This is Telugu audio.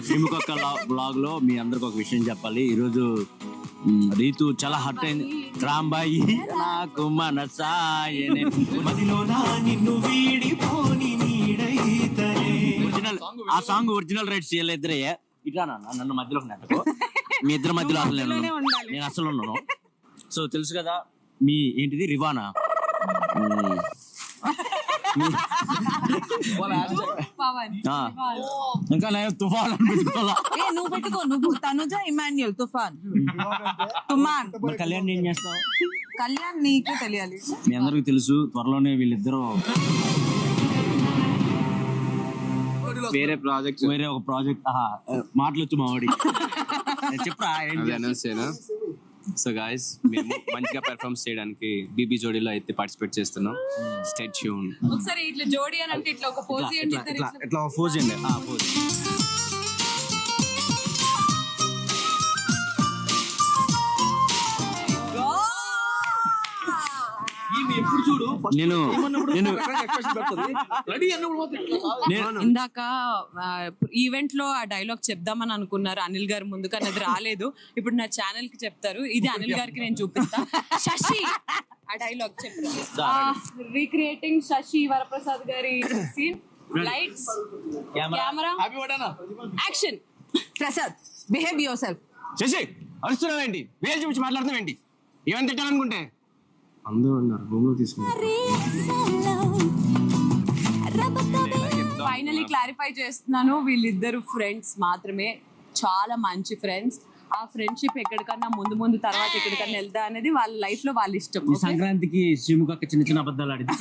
శ్రీముఖక్క బ్లాగ్ లో మీ అందరికి ఒక విషయం చెప్పాలి. ఈరోజు రీతు చాలా హర్ట్ అయింది. రాంబాయి నాకు మనసాయనే ఒరిజినల్ ఆ సాంగ్ ఒరిజినల్ రైట్స్ ఇద్దరే. ఇట్లా నన్ను మధ్యలోకి నెట్టకు. మీ ఇద్దరి మధ్యలో అసలు నేను అసలు ఉన్నాను. సో తెలుసు కదా మీ ఏంటిది రివానా, ఇంకా నేను తుఫాన్ నువ్వు పెట్టుకో. నువ్వు తనుజ ఇమాన్యుల్ తుఫాన్. కళ్యాణ్ ఏం చేస్తావు? కళ్యాణ్ నీకే తెలియాలి. మీ అందరికి తెలుసు త్వరలోనే వీళ్ళిద్దరూ వేరే ఒక ప్రాజెక్ట్ మాటలొచ్చు మా వాడి చెప్పరా. సో గాయ్స్ మేము మంచిగా పెర్ఫార్మ్ చేయడానికి బీబీ జోడీలో అయితే పార్టిసిపేట్ చేస్తున్నాం. Stay tune. ఒకసారి ఇట్లా జోడీ అని అంటే ఇట్లా ఒక పోజ్ చేయండి. ఇట్లా పోజ్ చేయండి. పోజ్ ఇందాక ఈవెంట్ లో ఆ డైలాగ్ చెప్దామని అనుకున్నారు అనిల్ గారు ముందు, కానీ అది రాలేదు. ఇప్పుడు నా ఛానల్ కి చెప్తారు. ఇది అనిల్ గారికి నేను చూపిస్తా. శశి ఆ డైలాగ్ చెప్తారు. రీక్రియేటింగ్ శశి వరప్రసాద్ గారి scene. Lights, camera, action. Prasad behave yourself. Sashi అరుస్తున్నావు ఏంటి? వేలు చూపించి మాట్లాడుతున్నావు ఏంటి? ఏమని తిట్టాలనుకుంటే అందరూ ఉన్నారు రూమ్ లో తీసుకున్నారు. ఫైనలీ క్లారిఫై చేస్తున్నాను, వీళ్ళిద్దరు ఫ్రెండ్స్ మాత్రమే, చాలా మంచి ఫ్రెండ్స్. ఆ ఫ్రెండ్షిప్ ఎక్కడికన్నా ముందు తర్వాత ఎక్కడికన్నా వెళ్తా అనేది వాళ్ళ లైఫ్ లో వాళ్ళ ఇష్టం. సంక్రాంతికి శ్రీముఖక్క చిన్న చిన్న అబద్ధాలు ఆడింది.